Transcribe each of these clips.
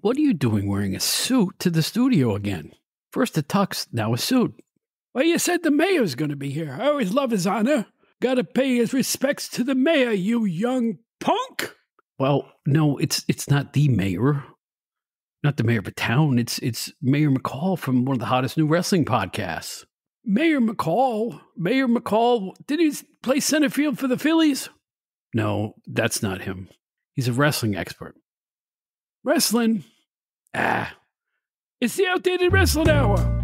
what are you doing wearing a suit to the studio again? First a tux, now a suit. Well, you said the mayor's going to be here. I always love his honor. Got to pay his respects to the mayor, you young punk. Well, no, it's not the mayor. Not the mayor of a town. It's Mayor McCall from one of the hottest new wrestling podcasts. Mayor McCall? Mayor McCall, did he play center field for the Phillies? No, that's not him. He's a wrestling expert. Wrestling? It's the outdated wrestling hour.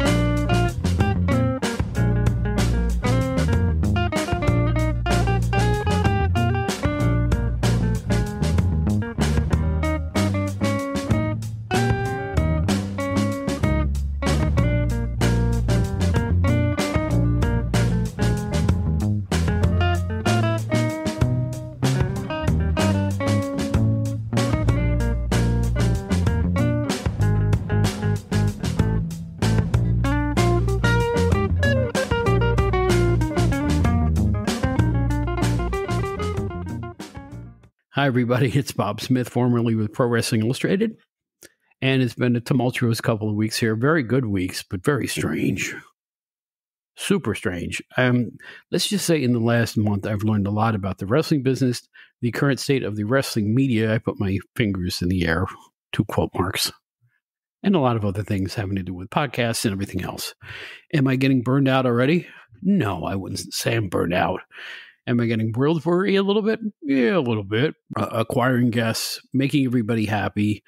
Hi, everybody. It's Bob Smith, formerly with Pro Wrestling Illustrated. And it's been a tumultuous couple of weeks here. Very good weeks, but very strange. Super strange. Let's just say in the last month, I've learned a lot about the wrestling business, the current state of the wrestling media. I put my fingers in the air, 2 quote marks, and a lot of other things having to do with podcasts and everything else. Am I getting burned out already? No, I wouldn't say I'm burned out. Am I getting world worry a little bit? Yeah, a little bit. Acquiring guests, making everybody happy,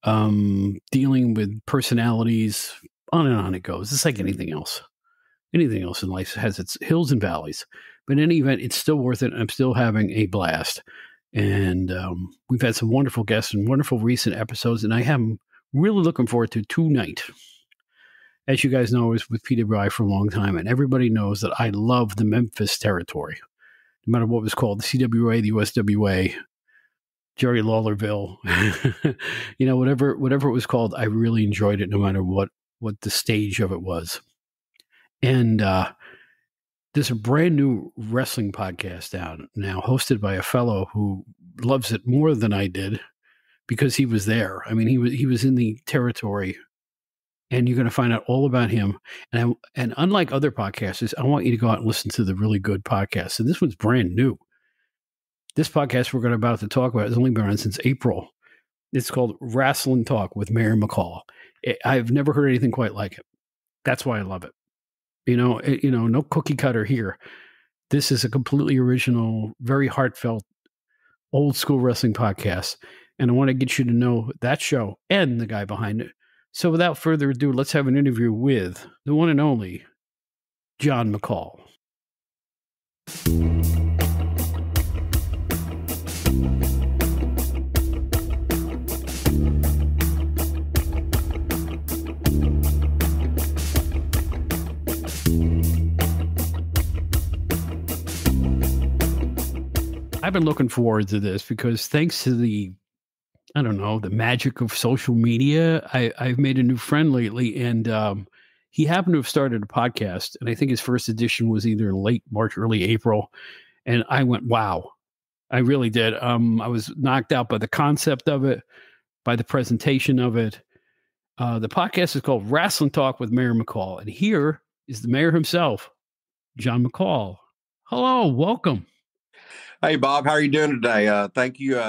dealing with personalities, on and on it goes. It's like anything else. Anything else in life has its hills and valleys. But in any event, it's still worth it. I'm still having a blast. And we've had some wonderful guests and wonderful recent episodes. And I am really looking forward to tonight. As you guys know, I was with PWI for a long time. And everybody knows that I love the Memphis territory. No matter what was called, the CWA, the USWA, Jerry Lawlerville, whatever it was called, I really enjoyed it no matter what the stage of it was. And there's a brand new wrestling podcast out now, hosted by a fellow who loves it more than I did because he was there. I mean, he was in the territory. And you're going to find out all about him. And unlike other podcasters, I want you to go out and listen to the really good podcasts. And this one's brand new. This podcast we're about to talk about has only been on since April. It's called Wrasslin Talk with Mayor McCall. I've never heard anything quite like it. That's why I love it. No cookie cutter here. This is a completely original, very heartfelt, old school wrestling podcast. And I want to get you to know that show and the guy behind it. So without further ado, let's have an interview with the one and only John McCall. I've been looking forward to this because thanks to the magic of social media. I've made a new friend lately, and he happened to have started a podcast, and I think his first edition was either in late March, early April, and I went, wow. I really did. I was knocked out by the concept of it, by the presentation of it. The podcast is called Wrasslin Talk with Mayor McCall, and here is the mayor himself, John McCall. Hello, welcome. Hey, Bob, how are you doing today? Thank you.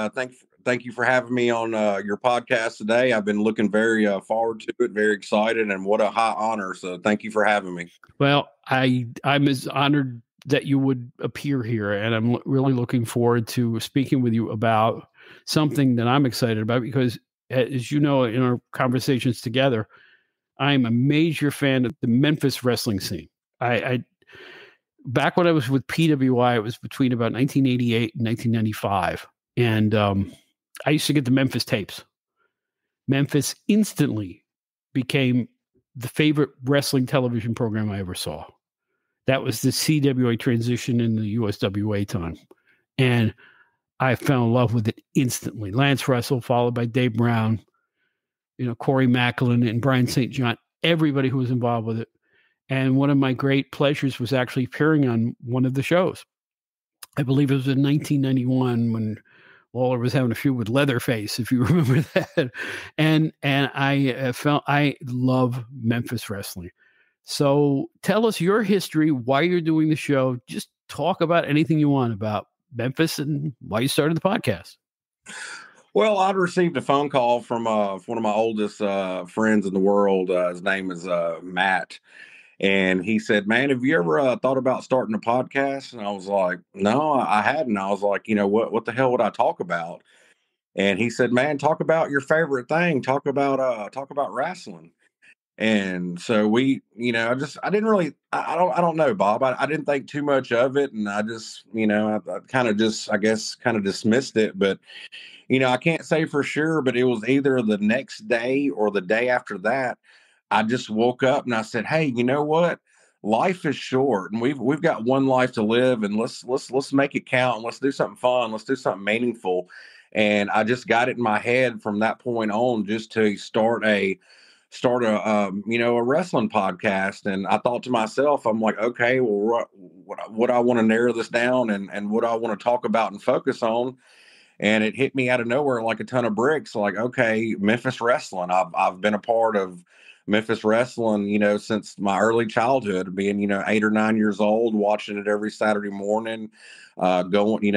Thank you for having me on your podcast today. I've been looking very forward to it, very excited, and what a high honor. So thank you for having me. Well, I'm as honored that you would appear here, and I'm really looking forward to speaking with you about something that I'm excited about because, as you know, in our conversations together, I'm a major fan of the Memphis wrestling scene. I back when I was with PWI, it was between about 1988 and 1995, and I used to get the Memphis tapes. Memphis instantly became the favorite wrestling television program I ever saw. That was the CWA transition in the USWA time. And I fell in love with it instantly. Lance Russell, followed by Dave Brown, Corey Macklin and Brian St. John, everybody who was involved with it. And one of my great pleasures was actually appearing on one of the shows. I believe it was in 1991 when Lawler was having a feud with Leatherface, if you remember that. And I love Memphis wrestling. So tell us your history, why you're doing the show. Just talk about anything you want about Memphis and why you started the podcast. Well, I'd received a phone call from one of my oldest friends in the world. His name is Matt. And he said, "Man, have you ever thought about starting a podcast?" And I was like, "No, I hadn't." I was like, what the hell would I talk about?" And he said, "Man, talk about your favorite thing. Talk about wrestling." And so I didn't really, I don't know, Bob. I didn't think too much of it, and I just, I kind of just, I guess, kind of dismissed it. But I can't say for sure, but it was either the next day or the day after that. I just woke up and I said, "Hey, you know what? Life is short, and we've got one life to live, and let's make it count. And let's do something fun. Let's do something meaningful." And I just got it in my head from that point on, just to start a wrestling podcast. And I thought to myself, I'm like, okay, well, what I want to narrow this down, and what I want to talk about and focus on. And it hit me out of nowhere like a ton of bricks. Like, okay, Memphis wrestling. I've been a part of Memphis wrestling, since my early childhood, being 8 or 9 years old, watching it every Saturday morning. Going,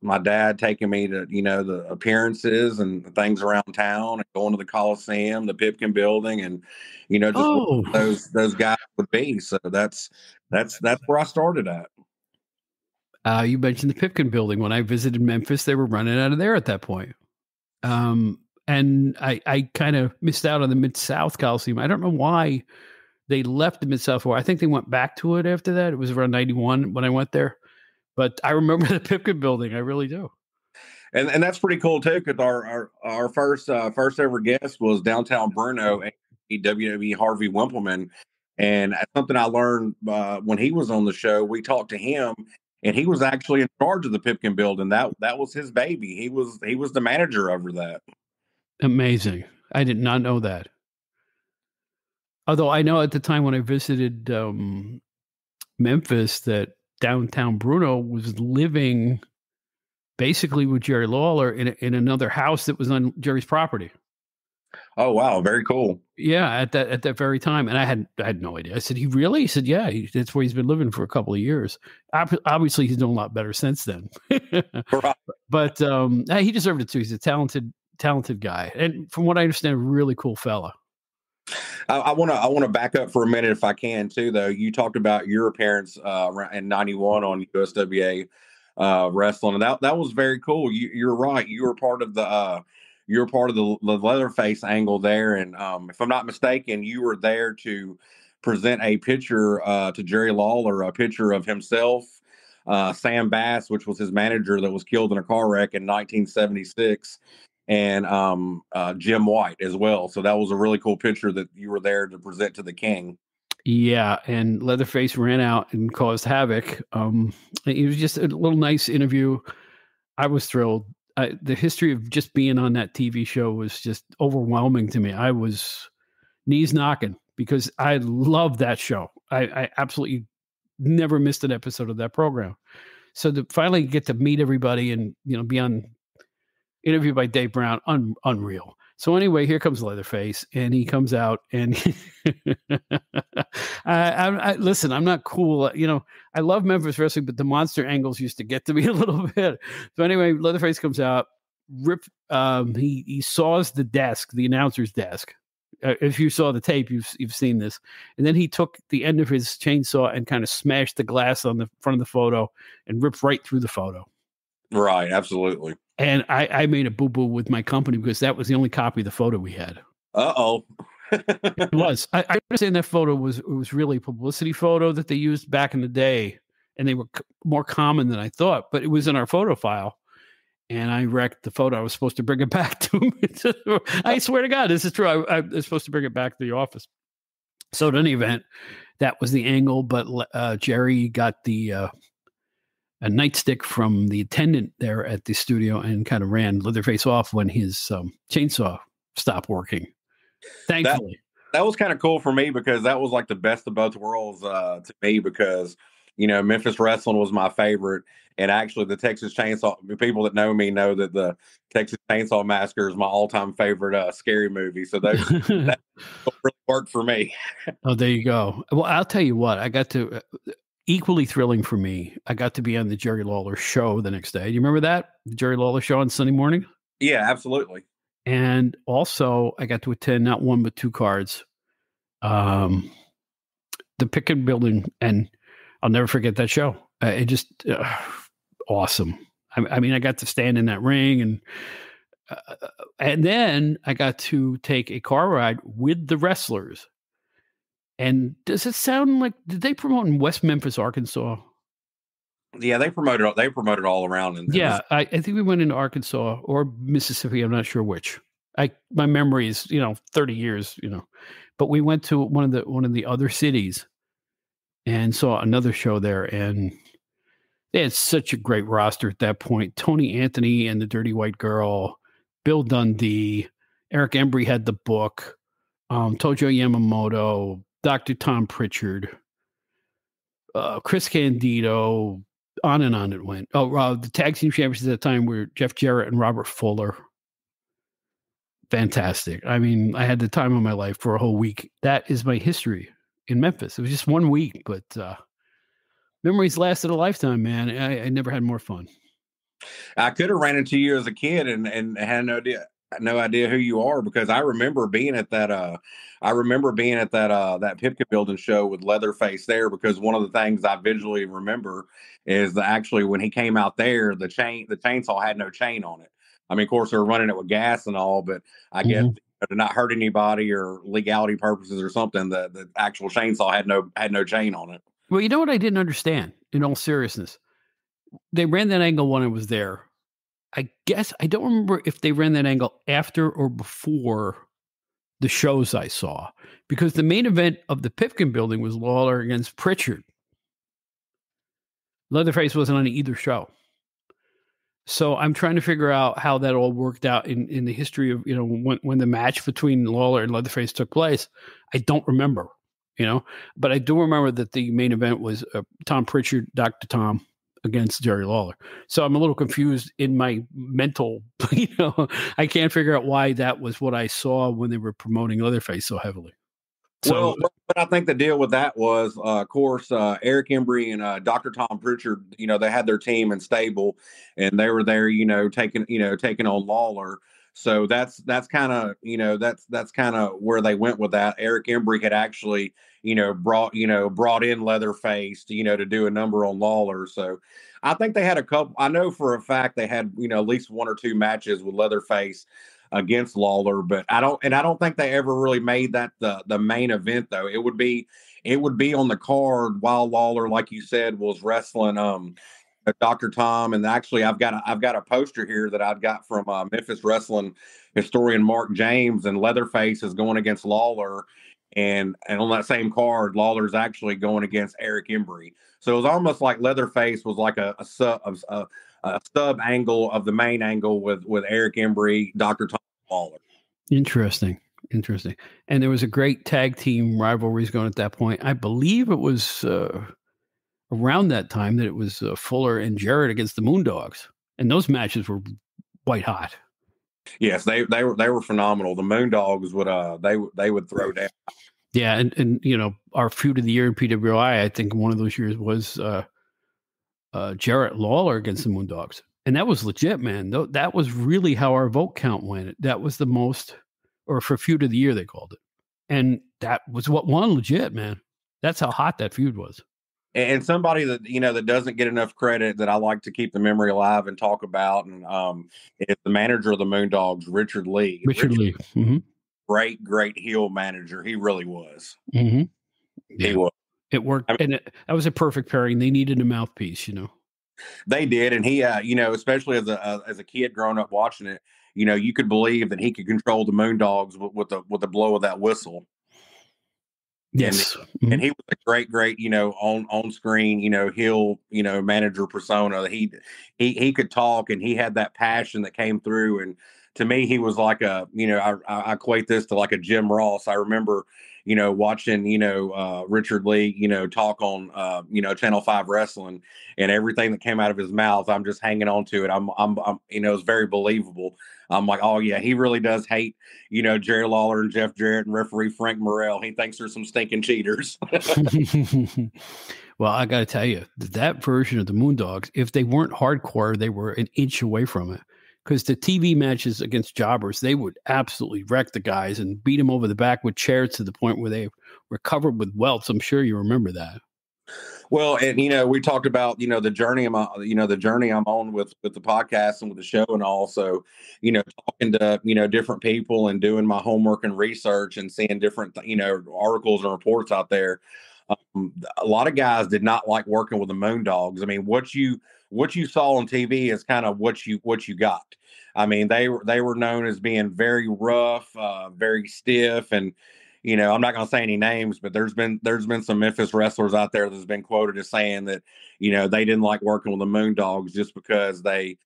my dad taking me to the appearances and things around town, and going to the Coliseum, the Pipkin Building, and just those guys would be. So that's where I started at. You mentioned the Pipkin Building. When I visited Memphis, they were running out of there at that point. And I kind of missed out on the Mid-South Coliseum. I don't know why they left the Mid-South. I think they went back to it after that. It was around 91 when I went there. But I remember the Pipkin Building. I really do. And that's pretty cool too, because our first ever guest was downtown Bruno, WWE Harvey Wimpleman. And that's something I learned when he was on the show. We talked to him, and he was actually in charge of the Pipkin Building. That was his baby. He was the manager over that. Amazing. I did not know that. Although I know at the time when I visited Memphis that downtown Bruno was living basically with Jerry Lawler in another house that was on Jerry's property. Oh, wow. Very cool. Yeah. At that very time. And I had no idea. I said, "He really?" He said, "Yeah, that's where he's been living for a couple of years." Obviously he's done a lot better since then. Right. But he deserved it too. He's a talented guy. And from what I understand, a really cool fella. I want to back up for a minute if I can too, though. You talked about your appearance in '91 on USWA wrestling, and that was very cool. You're right. You were part of the Leatherface angle there, and if I'm not mistaken, you were there to present a picture to Jerry Lawler, a picture of himself, Sam Bass, which was his manager that was killed in a car wreck in 1976. And Jim White as well. So that was a really cool picture that you were there to present to the king. Yeah, and Leatherface ran out and caused havoc. It was just a little nice interview. I was thrilled. The history of just being on that TV show was just overwhelming to me. I was knees knocking because I love that show. I absolutely never missed an episode of that program. So to finally get to meet everybody and be on interview by Dave Brown, unreal. So anyway, here comes Leatherface, and he comes out, and I listen. I'm not cool, I love Memphis wrestling, but the monster angles used to get to me a little bit. So anyway, Leatherface comes out, he saws the desk, the announcer's desk. If you saw the tape, you've seen this. And then he took the end of his chainsaw and kind of smashed the glass on the front of the photo and ripped right through the photo. Right, absolutely. And I made a boo-boo with my company because that was the only copy of the photo we had. Uh-oh. It was. I understand that photo was really a publicity photo that they used back in the day, and they were more common than I thought, but it was in our photo file, and I wrecked the photo. I was supposed to bring it back to I swear to God, this is true. I was supposed to bring it back to the office. So in any event, that was the angle, but Jerry got a nightstick from the attendant there at the studio and kind of ran Leatherface off when his chainsaw stopped working. Thankfully. That was kind of cool for me because that was like the best of both worlds to me, because Memphis Wrestling was my favorite. And actually, the Texas Chainsaw, people that know me know that the Texas Chainsaw Massacre is my all-time favorite scary movie. So that really worked for me. Oh, there you go. Well, I'll tell you what, I got to equally thrilling for me. I got to be on the Jerry Lawler show the next day. Do you remember that? The Jerry Lawler show on Sunday morning? Yeah, absolutely. And also, I got to attend not one but two cards, the Pickett Building, and I'll never forget that show. It just awesome. I mean, I got to stand in that ring, and then I got to take a car ride with the wrestlers. And does it sound like, did they promote in West Memphis, Arkansas? Yeah, they promoted all around. I think we went into Arkansas or Mississippi. I'm not sure which. My memory is 30 years. But we went to one of the other cities and saw another show there, and they had such a great roster at that point. Tony Anthony and the Dirty White Girl, Bill Dundee, Eric Embry had the book, Tojo Yamamoto, Dr. Tom Pritchard, Chris Candido, on and on it went. The tag team champions at the time were Jeff Jarrett and Robert Fuller. Fantastic. I mean, I had the time of my life for a whole week. That is my history in Memphis. It was just 1 week, but memories lasted a lifetime, man. I never had more fun. I could have ran into you as a kid and had no idea who you are, because I remember being at that that Pipkin Building show with Leatherface there, because one of the things I visually remember is that actually when he came out there, the chainsaw had no chain on it. I mean, of course, they're running it with gas and all, but I guess to not hurt anybody or legality purposes or something, the actual chainsaw had no chain on it. Well, you know what I didn't understand, in all seriousness? They ran that angle when I was there. I guess I don't remember if they ran that angle after or before the shows I saw, because the main event of the Pipkin Building was Lawler against Pritchard. Leatherface wasn't on either show. So I'm trying to figure out how that all worked out in the history of, when the match between Lawler and Leatherface took place. I don't remember, but I do remember that the main event was Tom Pritchard, Dr. Tom, against Jerry Lawler. So I'm a little confused in my mental, I can't figure out why that was what I saw when they were promoting Leatherface so heavily. So, what I think the deal with that was, of course, Eric Embry and Dr. Tom Pritchard, they had their team and stable, and they were there, taking on Lawler. So that's kind of, that's kind of where they went with that. Eric Embry had actually, brought in Leatherface, to do a number on Lawler. So I think they had a couple. I know for a fact they had, at least one or two matches with Leatherface against Lawler, but I don't think they ever really made that the main event, though. It would be on the card while Lawler, like you said, was wrestling Dr. Tom. And actually I've got a poster here that I've got from Memphis wrestling historian Mark James, and Leatherface is going against Lawler, and on that same card Lawler's actually going against Eric Embry. So it was almost like Leatherface was like a sub angle of the main angle with Eric Embry, Dr. Tom Lawler. Interesting. And there was a great tag team rivalries going at that point. I believe it was around that time that it was Fuller and Jarrett against the Moondogs, and those matches were white hot. Yes, they were phenomenal. The Moondogs would throw down. Yeah, and our feud of the year in PWI, I think one of those years was Jarrett Lawler against the Moondogs. And that was legit, man. That was really how our vote count went. That was the most, or for feud of the year, they called it. And that was what won legit, man. That's how hot that feud was. And somebody that, that doesn't get enough credit that I like to keep the memory alive and talk about, and is the manager of the Moondogs, Richard Lee. Richard Lee. Mm-hmm. Great heel manager. He really was. Mm-hmm. Yeah. He was. It worked. And that was a perfect pairing. They needed a mouthpiece, They did. And he, especially as a kid growing up watching it, you could believe that he could control the Moondogs with the blow of that whistle. Yes. And he was a great, on screen, heel, manager persona. He could talk, and he had that passion that came through. And to me, he was like I equate this to like a Jim Ross. I remember, watching, Richard Lee, talk on, Channel 5 Wrestling, and everything that came out of his mouth, I'm just hanging on to it. I'm it's very believable. I'm like, oh yeah, he really does hate, Jerry Lawler and Jeff Jarrett and referee Frank Morrell. He thinks they're some stinking cheaters. Well, I got to tell you, that version of the Moondogs, if they weren't hardcore, they were an inch away from it. Because the TV matches against jobbers, they would absolutely wreck the guys and beat them over the back with chairs to the point where they were covered with welts. I'm sure you remember that. Well, and we talked about the journey I'm on with the podcast and with the show, and also talking to different people and doing my homework and research and seeing different articles and reports out there. A lot of guys did not like working with the Moondogs. I mean, what you saw on TV is kind of what you got. I mean, they were known as being very rough, very stiff, and I'm not going to say any names, but there's been some Memphis wrestlers out there that's been quoted as saying that they didn't like working with the Moondogs just because they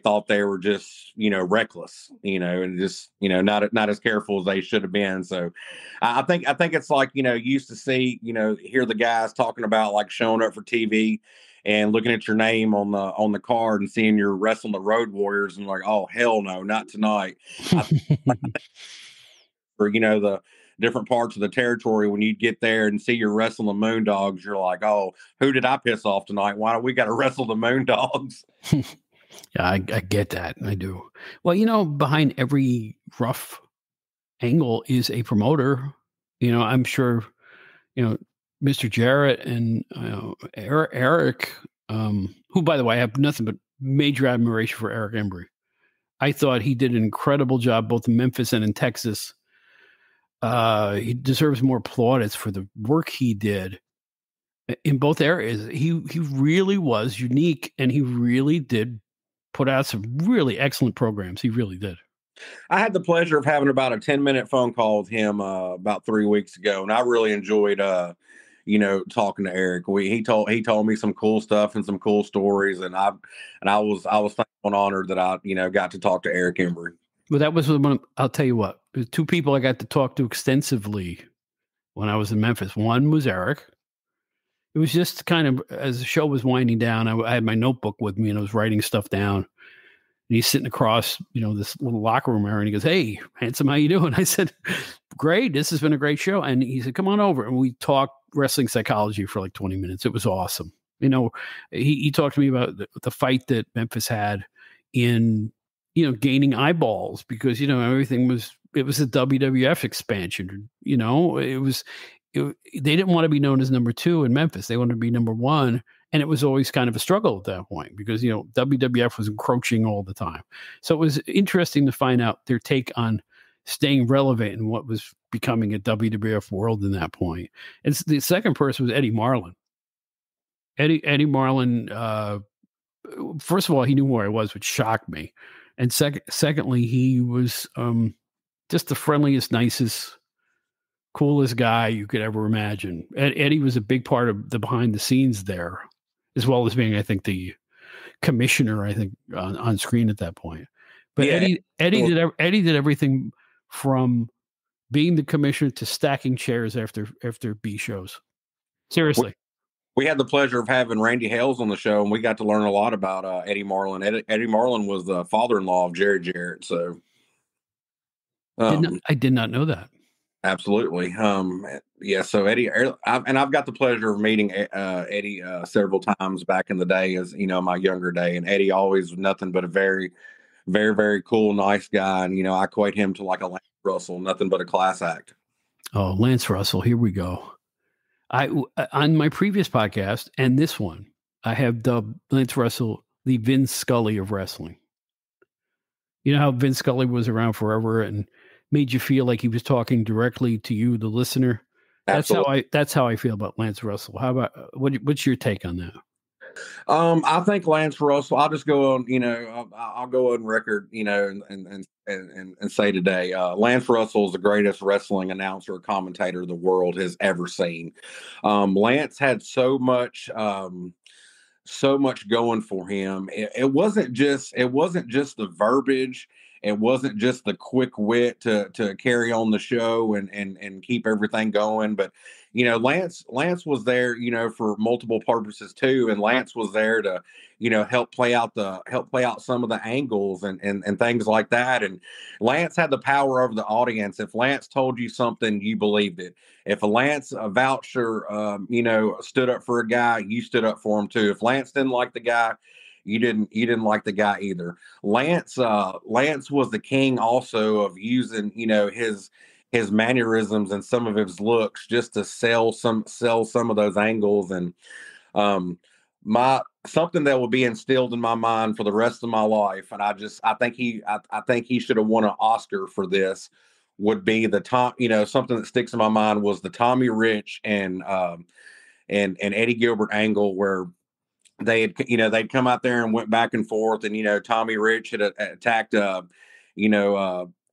thought they were just reckless, and just not as careful as they should have been. So I think it's like you used to see hear the guys talking about like showing up for TV and looking at your name on the card and seeing you're wrestling the Road Warriors and like, oh hell no, not tonight. For the different parts of the territory, when you get there and see you're wrestling the Moondogs, you're like, oh, who did I piss off tonight? Why do we got to wrestle the Moondogs? Yeah, I get that. I do. Well, behind every rough angle is a promoter. I'm sure, Mr. Jarrett and Eric, who, by the way, I have nothing but major admiration for Eric Embry. I thought he did an incredible job both in Memphis and in Texas. He deserves more plaudits for the work he did in both areas. He really was unique, and he really did put out some really excellent programs. He really did. I had the pleasure of having about a 10-minute phone call with him about 3 weeks ago, and I really enjoyed talking to Eric. He told me some cool stuff and some cool stories, and I was thankful and honored that I got to talk to Eric Embry. Well, that was one. I'll tell you what. There's two people I got to talk to extensively when I was in Memphis. One was Eric. It was just kind of, as the show was winding down, I had my notebook with me and I was writing stuff down. And he's sitting across, this little locker room area, and he goes, "Hey, handsome, how you doing?" I said, "Great. This has been a great show." And he said, "Come on over." And we talked wrestling psychology for like 20 minutes. It was awesome. He talked to me about the fight that Memphis had in, gaining eyeballs because, everything it was a WWF expansion. They didn't want to be known as number 2 in Memphis. They wanted to be number 1. And it was always kind of a struggle at that point because, WWF was encroaching all the time. So it was interesting to find out their take on staying relevant in what was becoming a WWF world in that point. And the second person was Eddie Marlin. Eddie Marlin, first of all, he knew where I was, which shocked me. And secondly, he was just the friendliest, nicest, coolest guy you could ever imagine. Eddie was a big part of the behind the scenes there, as well as being, I think, the commissioner, on screen at that point. But yeah. Eddie did everything from being the commissioner to stacking chairs after B shows. Seriously. We had the pleasure of having Randy Hales on the show, and we got to learn a lot about Eddie Marlin. Eddie Marlin was the father-in-law of Jerry Jarrett. So I did not know that. Absolutely. Yeah. So Eddie, and I've got the pleasure of meeting Eddie several times back in the day, as my younger day. And Eddie always was nothing but a very, very, very cool, nice guy. And I equate him to like a Lance Russell, nothing but a class act. Oh, Lance Russell, here we go. On my previous podcast and this one, I have dubbed Lance Russell the Vince Scully of wrestling. You know how Vince Scully was around forever and made you feel like he was talking directly to you, the listener. Absolutely. That's how I feel about Lance Russell. How about what's your take on that? I think Lance Russell. I'll just go on. I'll go on record. And say today, Lance Russell is the greatest wrestling announcer, commentator the world has ever seen. Lance had so much going for him. It wasn't just the verbiage It wasn't just the quick wit to carry on the show and keep everything going. But Lance was there, for multiple purposes too. And Lance was there to, help play out some of the angles and things like that. And Lance had the power over the audience. If Lance told you something, you believed it. If a Lance a voucher, stood up for a guy, you stood up for him too. If Lance didn't like the guy, you didn't like the guy either. Lance was the king also of using, his mannerisms and some of his looks just to sell some of those angles. And my something that will be instilled in my mind for the rest of my life, and I think he should have won an Oscar for this, would be something that sticks in my mind was the Tommy Rich and Eddie Gilbert angle, where they'd come out there and went back and forth, and Tommy Rich had attacked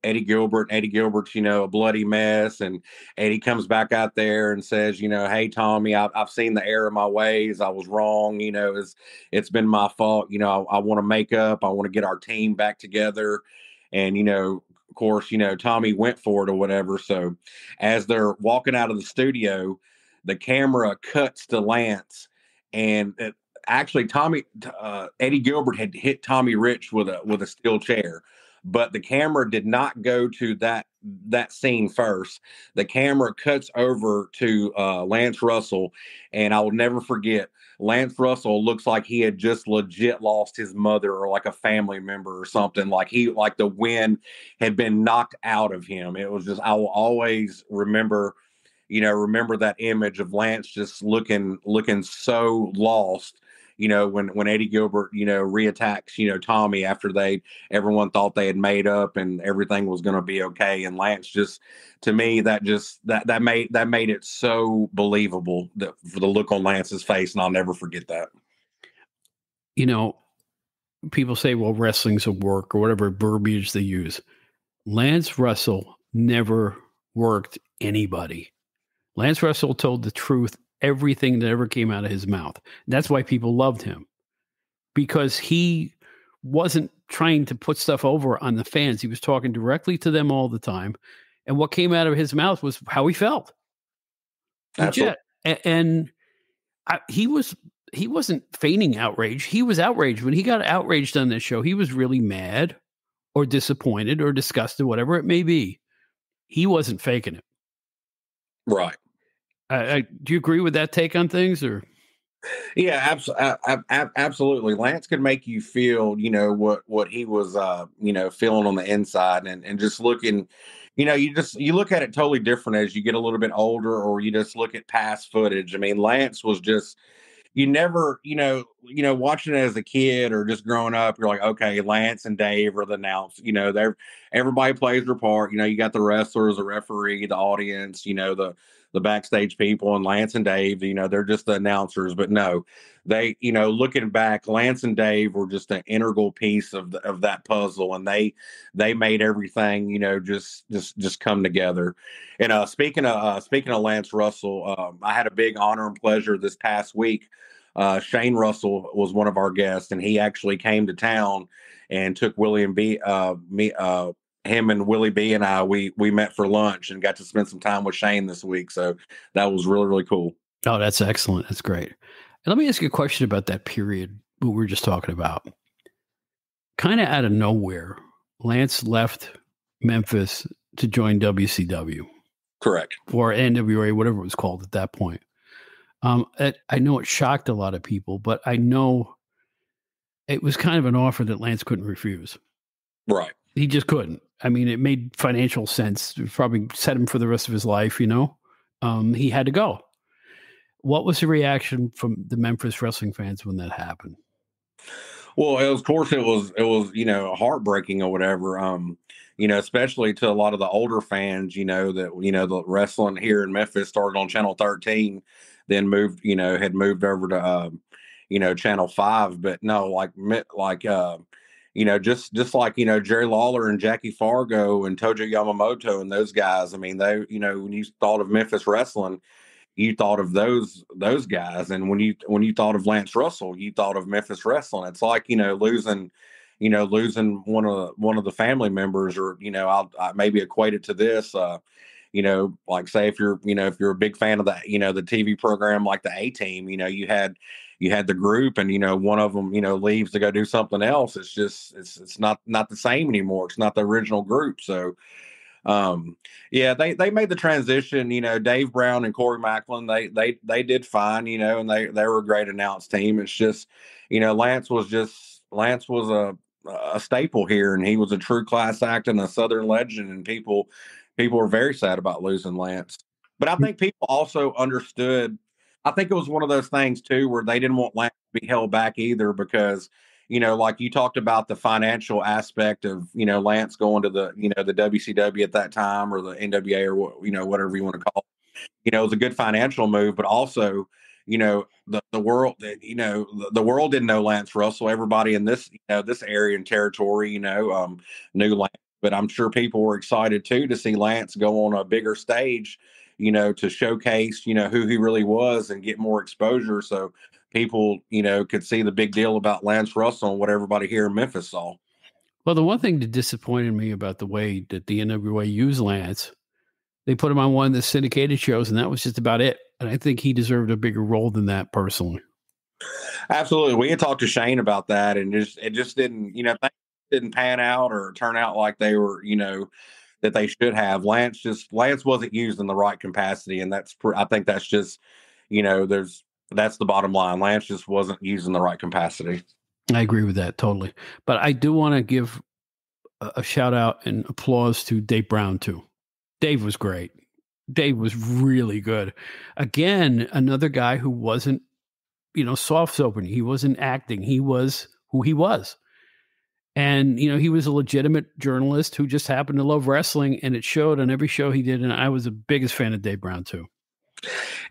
Eddie Gilbert. Eddie Gilbert's a bloody mess, and Eddie comes back out there and says, hey Tommy, I've seen the error of my ways. I was wrong. It's been my fault. I want to make up. I want to get our team back together. And of course, Tommy went for it or whatever. So as they're walking out of the studio, the camera cuts to Lance, and actually Eddie Gilbert had hit Tommy Rich with a steel chair, but the camera did not go to that scene first. The camera cuts over to Lance Russell, and I will never forget, Lance Russell looks like he had just legit lost his mother or like a family member or something. Like the wind had been knocked out of him. It was just, I will always remember that image of Lance just looking so lost, when Eddie Gilbert, reattacks, Tommy after everyone thought they had made up and everything was going to be okay. And Lance just, to me, that made it so believable for the look on Lance's face. And I'll never forget that. People say, well, wrestling's a work or whatever verbiage they use. Lance Russell never worked anybody. Lance Russell told the truth, everything that ever came out of his mouth. That's why people loved him, because he wasn't trying to put stuff over on the fans. He was talking directly to them all the time. And what came out of his mouth was how he felt. Legit. And he wasn't feigning outrage. He was outraged. When he got outraged on this show, he was really mad or disappointed or disgusted, whatever it may be. He wasn't faking it. Right. Do you agree with that take on things, or? Yeah, absolutely. Lance could make you feel, what he was, feeling on the inside, and just looking, you look at it totally different as you get a little bit older, or you just look at past footage. I mean, Lance was just, you never, watching it as a kid or just growing up, you're like, okay, Lance and Dave are the announcers. Everybody plays their part. You got the wrestlers, the referee, the audience, the backstage people, and Lance and Dave, they're just the announcers. But no, they, looking back, Lance and Dave were just an integral piece of that puzzle, and they made everything, just come together. And speaking of Lance Russell, I had a big honor and pleasure this past week. Shane Russell was one of our guests, and he actually came to town and took him and Willie B and I, we met for lunch and got to spend some time with Shane this week. So that was really, really cool. Oh, that's excellent. That's great. And let me ask you a question about that period we were just talking about. Kind of out of nowhere, Lance left Memphis to join WCW. Correct. Or NWA, whatever it was called at that point. I know it shocked a lot of people, but I know it was kind of an offer that Lance couldn't refuse. Right. He just couldn't. I mean, it made financial sense. It probably set him for the rest of his life, He had to go. What was the reaction from the Memphis wrestling fans when that happened? Well, of course it was, heartbreaking or whatever. Especially to a lot of the older fans, that, the wrestling here in Memphis started on Channel 13, then had moved over to, Channel 5. But no, just like, Jerry Lawler and Jackie Fargo and Tojo Yamamoto and those guys. I mean, they, when you thought of Memphis wrestling, you thought of those guys. And when you thought of Lance Russell, you thought of Memphis wrestling. It's like, losing, losing one of the family members, or I maybe equate it to this. Like say if you're a big fan of the TV program like the A Team, you had the group, and one of them leaves to go do something else. It's just it's not the same anymore. It's not the original group. So yeah, they made the transition. Dave Brown and Corey Macklin, they did fine. And they were a great announced team. It's just Lance was a staple here, and he was a true class act and a Southern legend, and people were very sad about losing Lance. But I think people also understood. I think it was one of those things too where they didn't want Lance to be held back either, because like you talked about the financial aspect of Lance going to the WCW at that time, or the NWA, or whatever you want to call it. It was a good financial move, but also the world, the world didn't know Lance Russell. Everybody in this this area and territory knew Lance. But I'm sure people were excited too to see Lance go on a bigger stage, to showcase, who he really was and get more exposure. So people, could see the big deal about Lance Russell and what everybody here in Memphis saw. Well, the one thing that disappointed me about the way that the NWA used Lance, they put him on one of the syndicated shows, and that was just about it. And I think he deserved a bigger role than that personally. Absolutely. We had talked to Shane about that, and it just didn't, things didn't pan out or turn out like they were, that they should have. Lance wasn't used in the right capacity. And I think that's just, that's the bottom line. Lance just wasn't used in the right capacity. I agree with that totally. But I do want to give a shout out and applause to Dave Brown too. Dave was great. Dave was really good. Again, another guy who wasn't, soft opening. He wasn't acting. He was who he was. And, he was a legitimate journalist who just happened to love wrestling, and it showed on every show he did. And I was the biggest fan of Dave Brown too.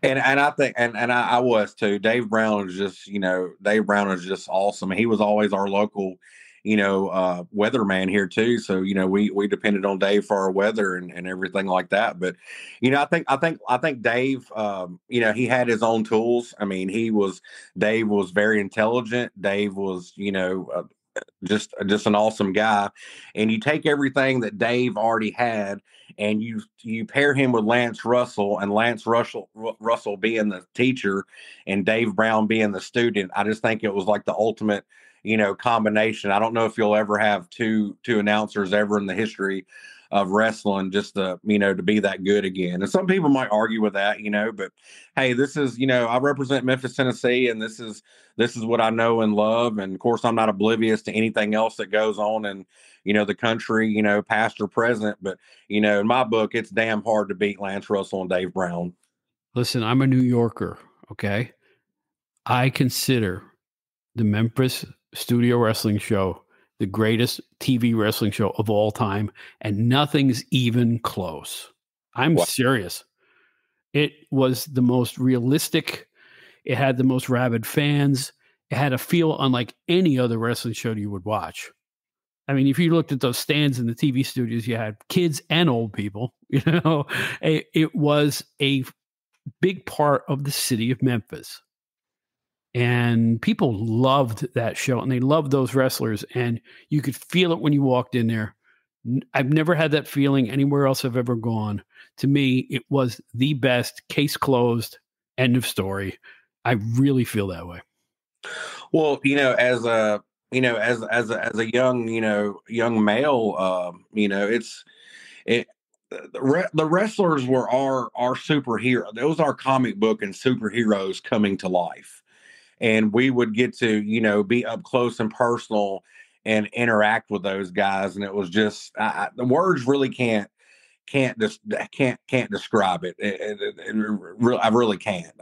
And I think, and I was too. Dave Brown is just awesome. He was always our local, weatherman here too. So, we depended on Dave for our weather and everything like that. But, I think Dave, he had his own tools. I mean, Dave was very intelligent. Dave was, just an awesome guy. And you take everything that Dave already had, and you pair him with Lance Russell, and Lance Russell being the teacher and Dave Brown being the student. I just think it was like the ultimate, combination. I don't know if you'll ever have two announcers ever in the history of wrestling just to be that good again. And some people might argue with that, but hey, this is, I represent Memphis, Tennessee, and this is what I know and love. And of course, I'm not oblivious to anything else that goes on in, the country, past or present. But, in my book, it's damn hard to beat Lance Russell and Dave Brown. Listen, I'm a New Yorker. Okay. I consider the Memphis Studio Wrestling Show the greatest TV wrestling show of all time, and nothing's even close. I'm serious. It was the most realistic. It had the most rabid fans. It had a feel unlike any other wrestling show you would watch. I mean, if you looked at those stands in the TV studios, you had kids and old people. It was a big part of the city of Memphis. And people loved that show, and they loved those wrestlers, and you could feel it when you walked in there. I've never had that feeling anywhere else I've ever gone. To me, it was the best. Case closed. End of story. I really feel that way. Well, as a young male, the wrestlers were our superhero. Those are comic book and superheroes coming to life. And we would get to, be up close and personal and interact with those guys. And it was just, the words really can't describe it. I really can't.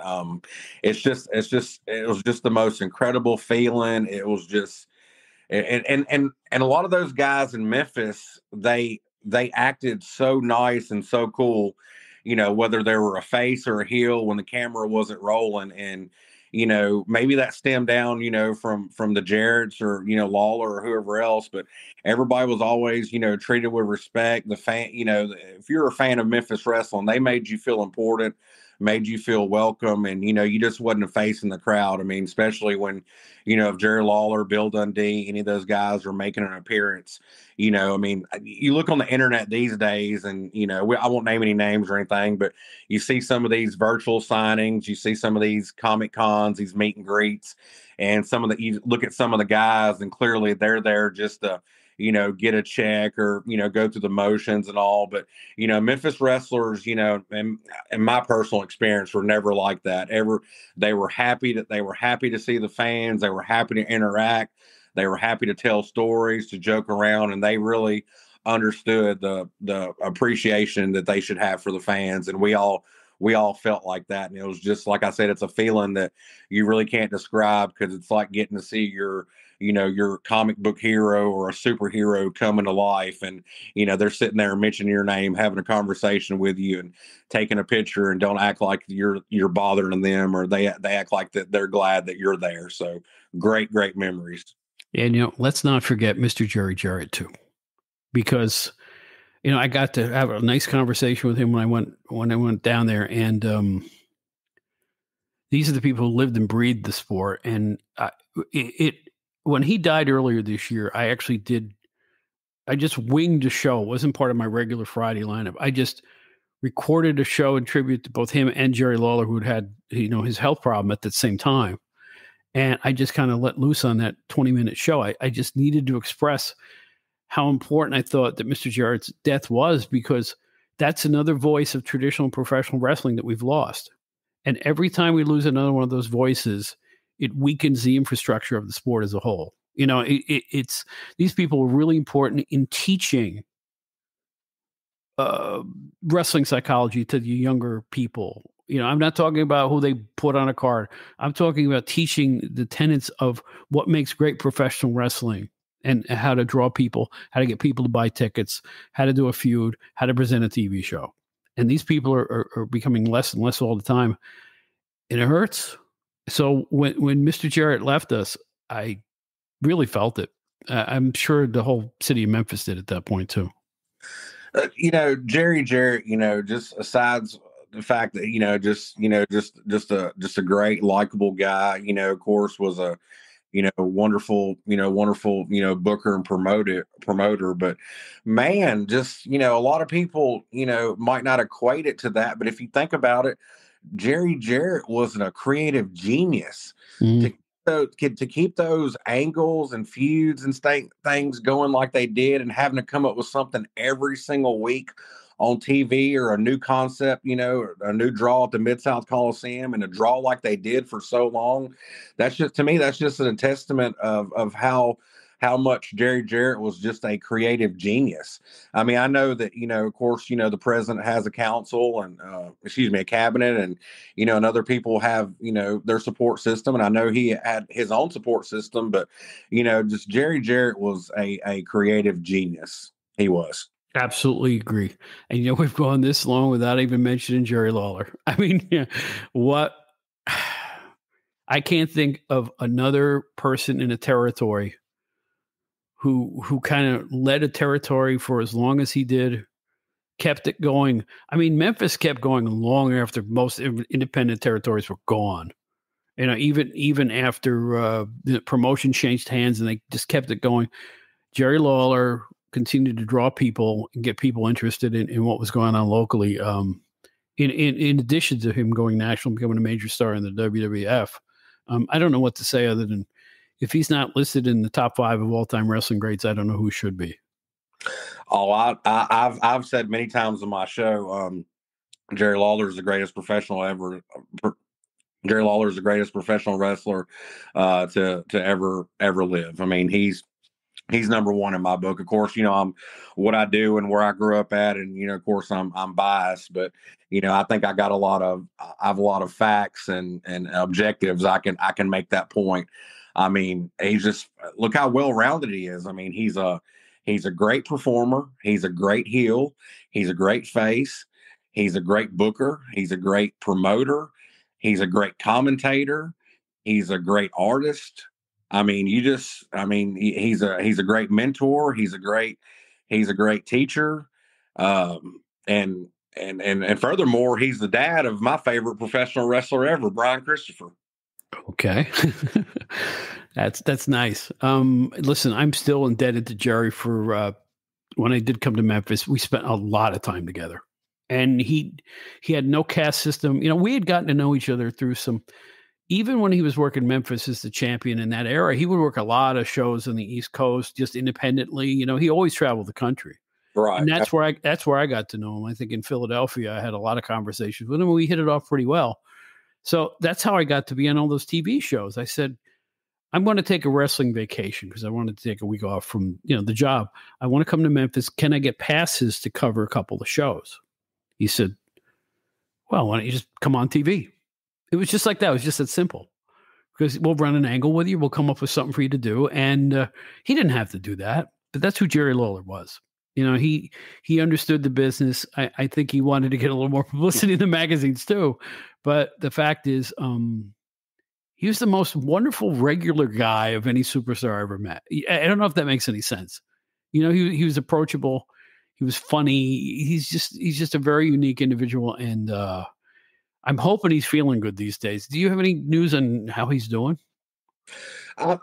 It was just the most incredible feeling. It was just, and a lot of those guys in Memphis, they acted so nice and so cool, whether they were a face or a heel when the camera wasn't rolling. And, maybe that stemmed down, from the Jarretts or, Lawler or whoever else, but everybody was always, treated with respect. The fan, if you're a fan of Memphis wrestling, they made you feel important made you feel welcome, and you just wasn't a face in the crowd. I mean, especially when if Jerry Lawler, Bill Dundee, any of those guys are making an appearance. I mean, you look on the internet these days, and I won't name any names or anything, but you see some of these virtual signings, you see some of these Comic Cons, these meet and greets, and you look at some of the guys, and clearly they're there just to get a check or go through the motions and all. But Memphis wrestlers, in my personal experience, were never like that. They were happy to see the fans. They were happy to interact. They were happy to tell stories, to joke around, and they really understood the appreciation that they should have for the fans. And we all felt like that. And it was just, like I said, it's a feeling that you really can't describe, because it's like getting to see your comic book hero or a superhero coming to life. And, they're sitting there mentioning your name, having a conversation with you and taking a picture, and don't act like you're bothering them, or they act like that they're glad that you're there. So great memories. And, let's not forget Mr. Jerry Jarrett too, because, I got to have a nice conversation with him when I went down there. And, these are the people who lived and breathed the sport. And when he died earlier this year, I just winged a show. It wasn't part of my regular Friday lineup. I just recorded a show in tribute to both him and Jerry Lawler, who'd had, his health problem at the same time. And I just kind of let loose on that 20-minute show. I just needed to express how important I thought that Mr. Jarrett's death was, because that's another voice of traditional professional wrestling that we've lost. And every time we lose another one of those voices, it weakens the infrastructure of the sport as a whole. It's these people were really important in teaching wrestling psychology to the younger people. I'm not talking about who they put on a card. I'm talking about teaching the tenets of what makes great professional wrestling, and how to draw people, how to get people to buy tickets, how to do a feud, how to present a TV show. And these people are becoming less and less all the time. And it hurts. So when Mr. Jarrett left us, I really felt it. I'm sure the whole city of Memphis did at that point too. Jerry Jarrett, just aside the fact that, just a great, likable guy, of course, was a, wonderful, booker and promoter. But man, just, a lot of people, might not equate it to that. But if you think about it, Jerry Jarrett wasn't a creative genius to keep those angles and feuds and things going like they did, and having to come up with something every single week on TV, or a new concept, a new draw at the Mid-South Coliseum, and a draw like they did for so long. That's just, to me, that's just a testament of how much Jerry Jarrett was just a creative genius. I mean, I know that, of course, the president has a council and, a cabinet, and other people have, their support system. And I know he had his own support system, but, just Jerry Jarrett was a creative genius. He was. Absolutely agree. And, we've gone this long without even mentioning Jerry Lawler. I mean, what I can't think of another person in a territory who kind of led a territory for as long as he did, kept it going. I mean, Memphis kept going long after most independent territories were gone. Even after the promotion changed hands, and they just kept it going. Jerry Lawler continued to draw people and get people interested in what was going on locally. In addition to him going national, becoming a major star in the WWF. I don't know what to say other than, if he's not listed in the top 5 of all-time wrestling greats, I don't know who should be. Oh, I've said many times on my show, Jerry Lawler is the greatest professional ever. Jerry Lawler is the greatest professional wrestler to ever live. I mean, he's number one in my book. Of course, I'm what I do and where I grew up at, and of course, I'm biased, but I think I have a lot of facts and objectives. I can make that point. I mean, he's just, look how well rounded he is. I mean, he's a great performer. He's a great heel. He's a great face. He's a great booker. He's a great promoter. He's a great commentator. He's a great artist. I mean, he's a great mentor. He's a great teacher. And and furthermore, he's the dad of my favorite professional wrestler ever, Brian Christopher. Okay. That's nice. Listen, I'm still indebted to Jerry for when I did come to Memphis, we spent a lot of time together. And he had no caste system. You know, we had gotten to know each other through some, even when he was working Memphis as the champion in that era, he would work a lot of shows on the East Coast just independently. You know, he always traveled the country. Right. And that's where I got to know him. I think in Philadelphia, I had a lot of conversations with him. We hit it off pretty well. So that's how I got to be on all those TV shows. I said, I'm going to take a wrestling vacation because I wanted to take a week off from, the job. I want to come to Memphis. Can I get passes to cover a couple of shows? He said, well, why don't you just come on TV? It was just like that. It was just that simple. Because we'll run an angle with you. We'll come up with something for you to do. And he didn't have to do that. But that's who Jerry Lawler was. He understood the business. I think he wanted to get a little more publicity in the magazines too. But the fact is, he was the most wonderful regular guy of any superstar I ever met. I don't know if that makes any sense. He was approachable. He was funny. He's just a very unique individual. And I'm hoping he's feeling good these days. Do you have any news on how he's doing? I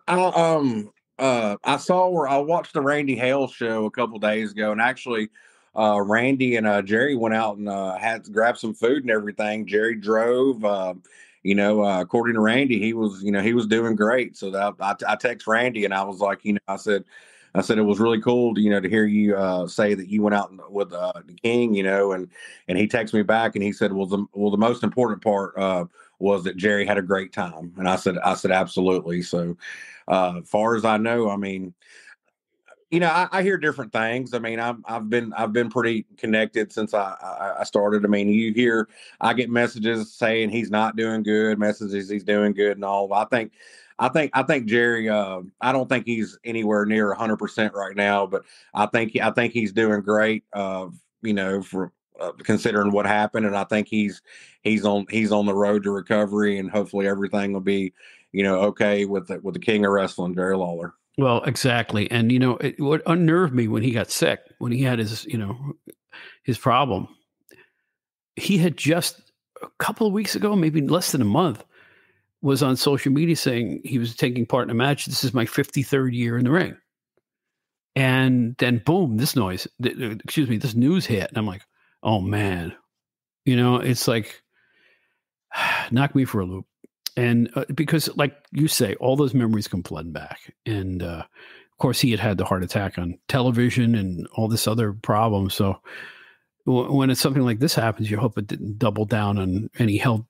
saw where I watched the Randy Hale show a couple days ago, and actually, Randy and Jerry went out and had to grab some food and everything. Jerry drove. According to Randy, he was doing great. So I text Randy and I was like, I said it was really cool to hear you say that you went out with the King, and he texted me back and he said, well, the most important part was that Jerry had a great time, and I said absolutely. So, far as I know, I mean, I hear different things. I mean, I've been pretty connected since I started. I mean, I get messages saying he's not doing good, messages he's doing good, and all. I think Jerry. I don't think he's anywhere near 100% right now, but I think he's doing great. For considering what happened, and I think he's on the road to recovery, and hopefully everything will be okay with the King of Wrestling, Jerry Lawler. Well, exactly. And, what unnerved me when he got sick, when he had his problem, he had just a couple of weeks ago, maybe less than a month, was on social media saying he was taking part in a match. This is my 53rd year in the ring. And then boom, this news hit. And I'm like, oh man, it's like, knock me for a loop. And because, like you say, all those memories come flooding back. And of course, he had the heart attack on television and all this other problem. So when it's something like this happens, you hope it didn't double down on any health,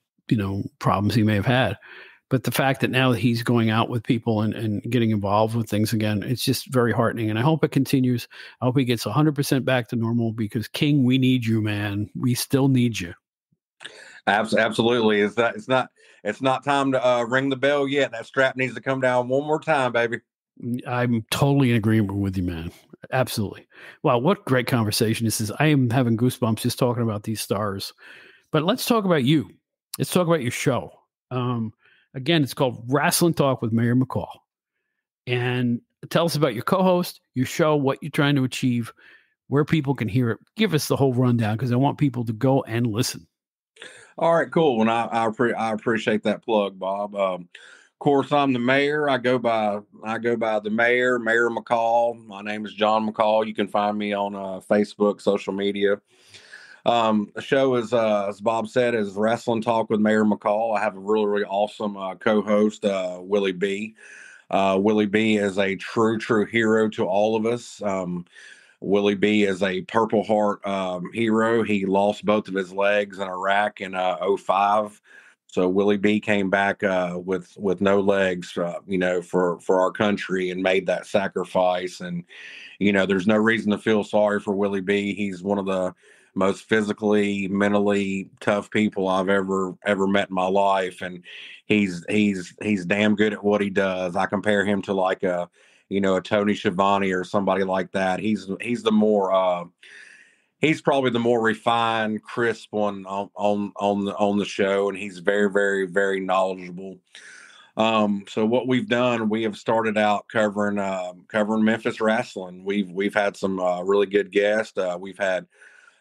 problems he may have had. But the fact that now he's going out with people and getting involved with things again, it's just very heartening. And I hope it continues. I hope he gets 100% back to normal because, King, we need you, man. We still need you. Absolutely. It's not time to ring the bell yet. That strap needs to come down one more time, baby. I'm totally in agreement with you, man. Absolutely. Wow, what great conversation this is. I am having goosebumps just talking about these stars. But let's talk about you. Let's talk about your show. Again, it's called Wrasslin Talk with Mayor McCall. And tell us about your co-host, your show, what you're trying to achieve, where people can hear it. Give us the whole rundown because I want people to go and listen. All right, cool. And I appreciate that plug, Bob. Of course, I'm the mayor. I go by the Mayor McCall. My name is John McCall. You can find me on Facebook, social media. The show is, as Bob said, is Wrasslin Talk with Mayor McCall. I have a really, really awesome co-host, Willie B. Willie B is a true hero to all of us. Willie B is a Purple Heart hero. He lost both of his legs in Iraq in 2005. So Willie B came back with no legs, for our country and made that sacrifice. And, there's no reason to feel sorry for Willie B. He's one of the most physically, mentally tough people I've ever met in my life. And he's damn good at what he does. I compare him to like a Tony Schiavone or somebody like that. He's the more he's probably the more refined, crisp one on the show, and he's very, very, very knowledgeable. So what we've done, we have started out covering Memphis wrestling. We've had some really good guests. We've had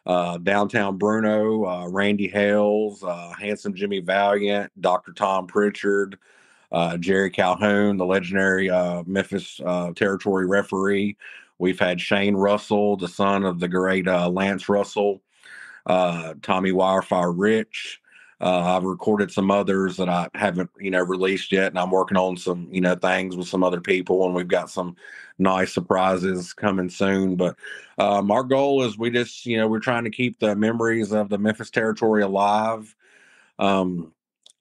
Downtown Bruno, Randy Hales, Handsome Jimmy Valiant, Dr. Tom Pritchard, Jerry Calhoun, the legendary Memphis territory referee. We've had Shane Russell, the son of the great Lance Russell, Tommy Wirefire Rich. I've recorded some others that I haven't, released yet, and I'm working on some, things with some other people, and we've got some nice surprises coming soon. But our goal is we're trying to keep the memories of the Memphis territory alive.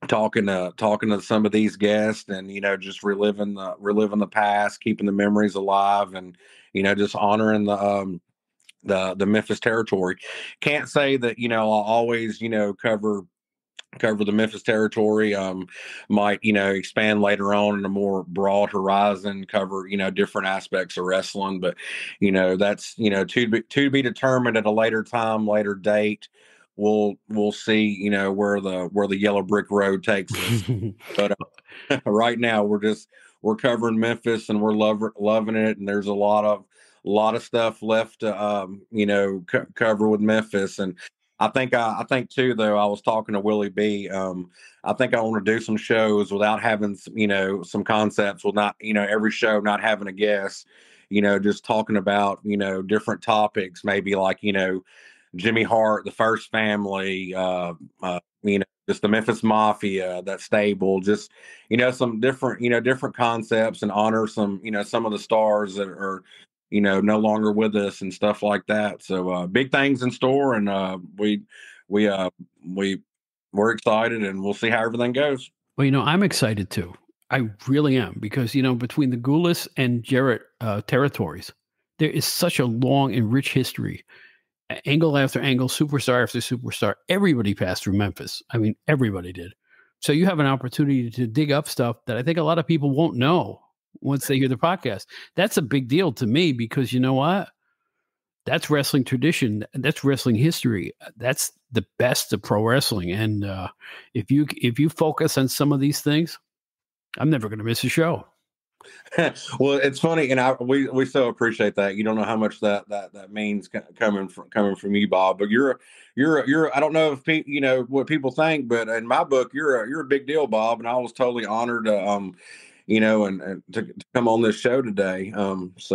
Talking to some of these guests, and just reliving the past, keeping the memories alive, and just honoring the Memphis territory. Can't say that I'll always cover the Memphis territory. Might expand later on in a more broad horizon, cover different aspects of wrestling, but that's to be determined at a later time, later date. We'll see where the yellow brick road takes us. But right now we're covering Memphis, and we're loving it, and there's a lot of stuff left to cover with Memphis. And I think too, though, I was talking to Willie B. I think I want to do some shows without having some concepts, with not every show not having a guest, just talking about different topics, maybe like Jimmy Hart, the First Family, just the Memphis Mafia, that stable, just some different concepts, and honor some of the stars that are no longer with us and stuff like that. So big things in store, and we're excited, and we'll see how everything goes. Well, I'm excited too. I really am, because between the Goulas and Jarrett territories, there is such a long and rich history. Angle after angle, superstar after superstar, everybody passed through Memphis. I mean, everybody did. So you have an opportunity to dig up stuff that I think a lot of people won't know once they hear the podcast. That's a big deal to me, because you know what? That's wrestling tradition. That's wrestling history. That's the best of pro wrestling. And if you focus on some of these things, I'm never going to miss a show. Well, it's funny, and we so appreciate that. You don't know how much that means coming from you, Bob. But you're I don't know if what people think, but in my book, you're a big deal, Bob. And I was totally honored to and to come on this show today. It's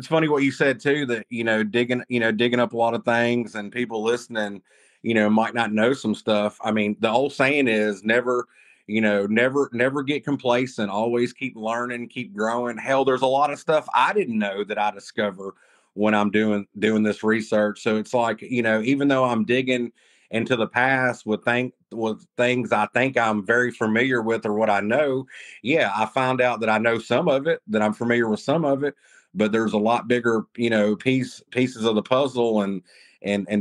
funny what you said too, that digging up a lot of things, and people listening might not know some stuff. I mean, the old saying is never get complacent, always keep learning, keep growing. Hell, there's a lot of stuff I didn't know that I discover when I'm doing this research. So it's like, even though I'm digging into the past with things I think I'm very familiar with, or what I know, yeah, I found out that I know some of it, that I'm familiar with some of it, but there's a lot bigger, pieces of the puzzle, and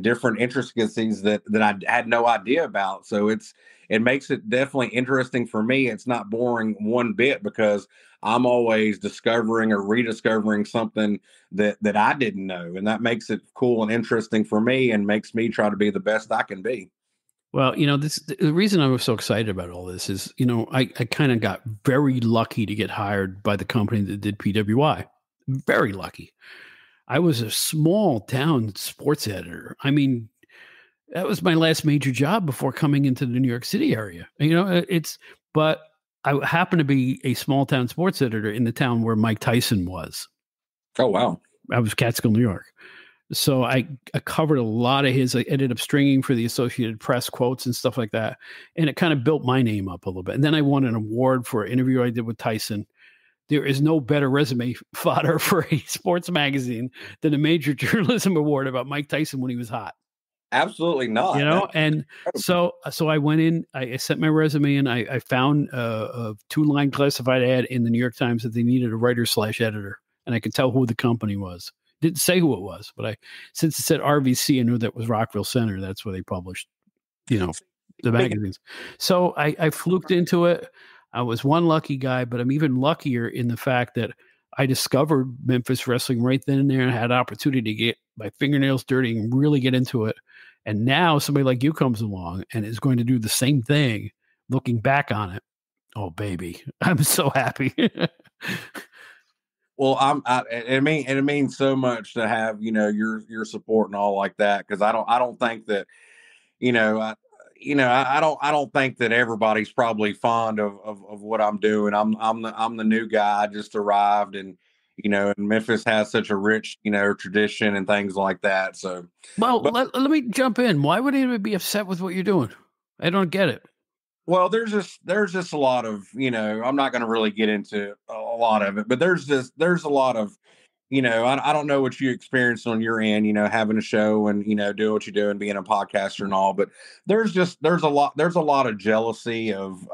different intricacies that I had no idea about. So it makes it definitely interesting for me. It's not boring one bit, because I'm always discovering or rediscovering something that I didn't know. And that makes it cool and interesting for me, and makes me try to be the best I can be. Well, the reason I was so excited about all this is, I kind of got very lucky to get hired by the company that did PWI. Very lucky. I was a small town sports editor. I mean, that was my last major job before coming into the New York City area. But I happened to be a small town sports editor in the town where Mike Tyson was. Oh, wow. I was Catskill, New York. So I covered a lot of his. I ended up stringing for the Associated Press quotes and stuff like that. And it kind of built my name up a little bit. And then I won an award for an interview I did with Tyson. There is no better resume fodder for a sports magazine than a major journalism award about Mike Tyson when he was hot. Absolutely not. And so I went in, I sent my resume in, I found a 2-line classified ad in the New York Times that they needed a writer/editor, and I could tell who the company was. Didn't say who it was, but since it said RVC, I knew that was Rockville Center. That's where they published, the magazines. So I fluked into it. I was one lucky guy, but I'm even luckier in the fact that I discovered Memphis wrestling right then and there, and had an opportunity to get my fingernails dirty and really get into it. And now somebody like you comes along and is going to do the same thing, looking back on it. Oh, baby, I'm so happy. Well, it means so much to have, your support and all like that. Cause I don't think that, you know, I, I don't think that everybody's probably fond of what I'm doing. I'm the new guy. I just arrived, and and Memphis has such a rich, tradition and things like that. So, Well, but let me jump in. Why would anyone be upset with what you're doing? I don't get it. well, there's just a lot of, I'm not going to really get into a lot of it, but there's a lot of, I don't know what you experienced on your end, having a show and, doing what you do and being a podcaster and all, but there's a lot of jealousy of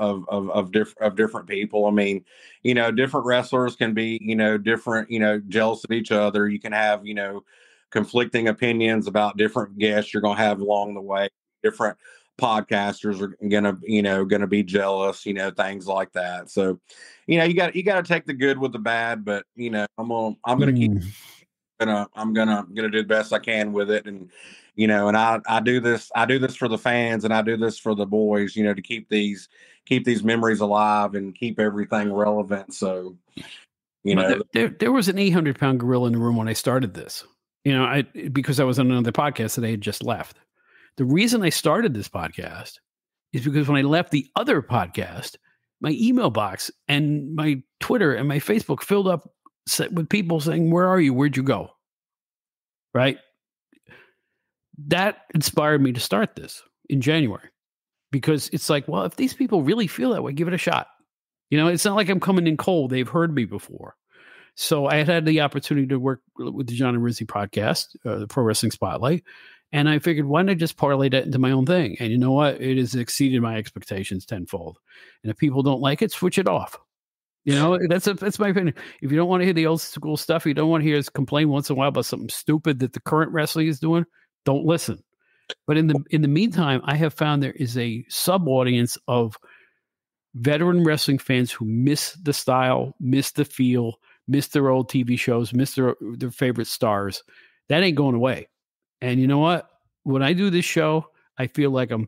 different people. I mean, different wrestlers can be, different, jealous of each other. You can have, conflicting opinions about different guests you're going to have along the way. Different podcasters are gonna be jealous, things like that. So, you got to take the good with the bad, but I'm gonna keep Mm. I'm gonna do the best I can with it, and and I do this for the fans, and I do this for the boys, to keep these memories alive and keep everything relevant. So, Well, there was an 800-pound gorilla in the room when I started this. Because I was on another podcast that I had just left. The reason I started this podcast is because when I left the other podcast, my email box and my Twitter and my Facebook filled up with people saying, "Where are you? Where'd you go?" Right? That inspired me to start this in January, because it's like, well, if these people really feel that way, give it a shot. It's not like I'm coming in cold. They've heard me before. So I had the opportunity to work with the John and Rizzy podcast, the Pro Wrestling Spotlight. And I figured, why not just parlay that into my own thing? And you know what? It has exceeded my expectations tenfold. And if people don't like it, switch it off. That's my opinion. If you don't want to hear the old school stuff, you don't want to hear us complain once in a while about something stupid that the current wrestling is doing, don't listen. But in the meantime, I have found there is a sub audience of veteran wrestling fans who miss the style, miss the feel, miss their old TV shows, miss their favorite stars. That ain't going away. And you know what? When I do this show, I feel like I'm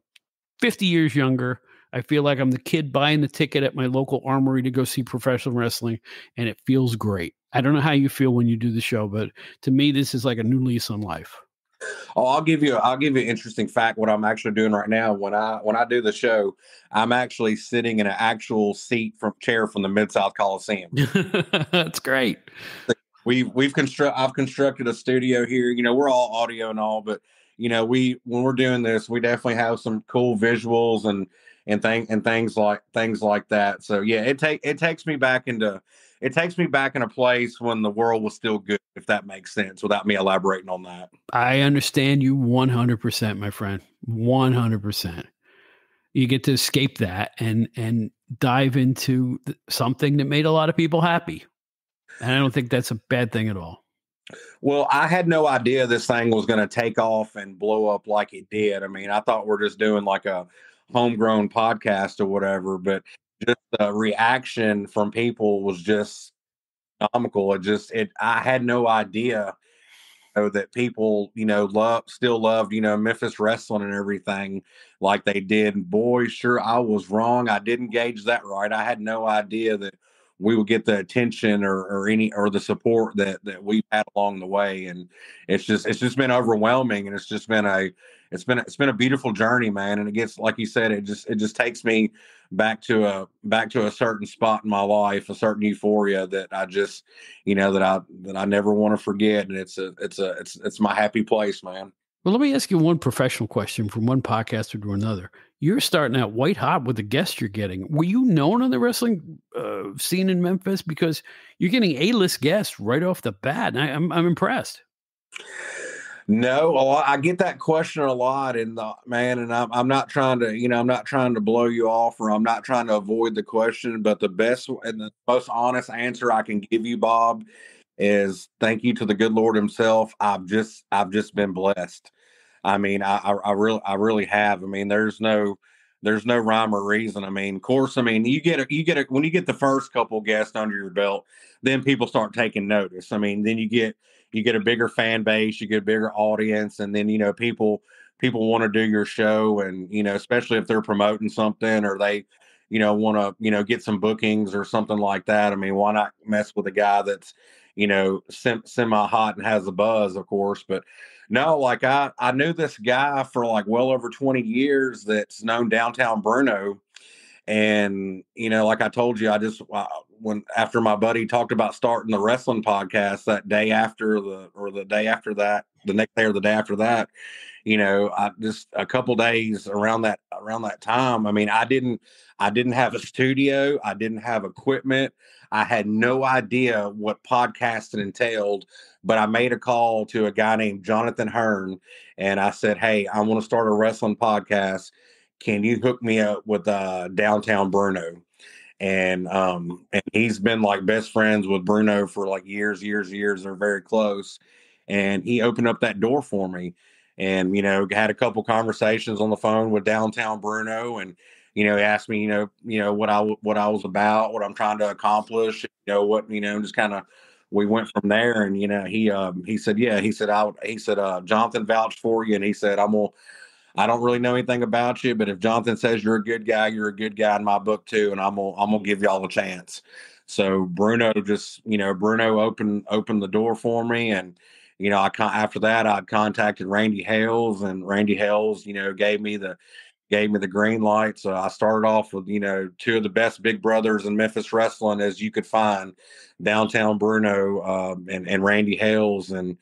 50 years younger. I feel like I'm the kid buying the ticket at my local armory to go see professional wrestling, and it feels great. I don't know how you feel when you do the show, but to me, this is like a new lease on life. Oh, I'll give you an interesting fact. What I'm actually doing right now, when I do the show, I'm actually sitting in an actual chair from the Mid-South Coliseum. That's great. I've constructed a studio here. We're all audio and all, but when we're doing this, we definitely have some cool visuals and things like that. So yeah, it takes me back in a place when the world was still good, if that makes sense, without me elaborating on that. I understand you 100%, my friend. 100%. You get to escape that and dive into something that made a lot of people happy. And I don't think that's a bad thing at all. Well, I had no idea this thing was going to take off and blow up like it did. I mean, I thought we're just doing like a homegrown podcast or whatever, but just the reaction from people was just comical. I had no idea that people, still loved, Memphis wrestling and everything like they did. And boy, sure, I was wrong. I didn't gauge that right. I had no idea that we would get the attention or the support that we've had along the way. And it's just been overwhelming. And it's been a beautiful journey, man. And it gets, like you said, it just takes me back to a certain spot in my life, a certain euphoria that I just, that I never want to forget. And it's my happy place, man. Well, let me ask you one professional question from one podcaster to another. You're starting out white hot with the guests you're getting. Were you known on the wrestling scene in Memphis? Because you're getting A-list guests right off the bat. And I'm impressed. No, well, I get that question a lot, and I'm not trying to blow you off, or I'm not trying to avoid the question, but the best and the most honest answer I can give you, Bob, is thank you to the good Lord Himself. I've just been blessed. I mean, I really have. I mean, there's no rhyme or reason. I mean, of course, I mean, when you get the first couple guests under your belt, then people start taking notice. I mean, then you get a bigger fan base, you get a bigger audience, and then people want to do your show, and especially if they're promoting something or they want to get some bookings or something like that. I mean, why not mess with a guy that's semi hot and has a buzz, of course. But no, like I knew this guy for like well over 20 years that's known downtown Bruno. And, like I told you, when after my buddy talked about starting the wrestling podcast that day after the day after that, the next day or the day after that, I just a couple days around that time. I mean, I didn't have a studio. I didn't have equipment. I had no idea what podcasting entailed, but I made a call to a guy named Jonathan Hearn, and I said, "Hey, I want to start a wrestling podcast. Can you hook me up with downtown Bruno?" And he's been like best friends with Bruno for like years. They're very close. And he opened up that door for me, and had a couple conversations on the phone with downtown Bruno, and he asked me, what I was about, what I'm trying to accomplish, just kind of we went from there. And he said, yeah, he said Jonathan vouched for you, and he said, I don't really know anything about you, but if Jonathan says you're a good guy in my book too, and I'm gonna give y'all a chance. So Bruno Bruno opened the door for me, and after that I contacted Randy Hales, and Randy Hales gave me the green light. So I started off with two of the best big brothers in Memphis wrestling as you could find, downtown Bruno and Randy Hales, and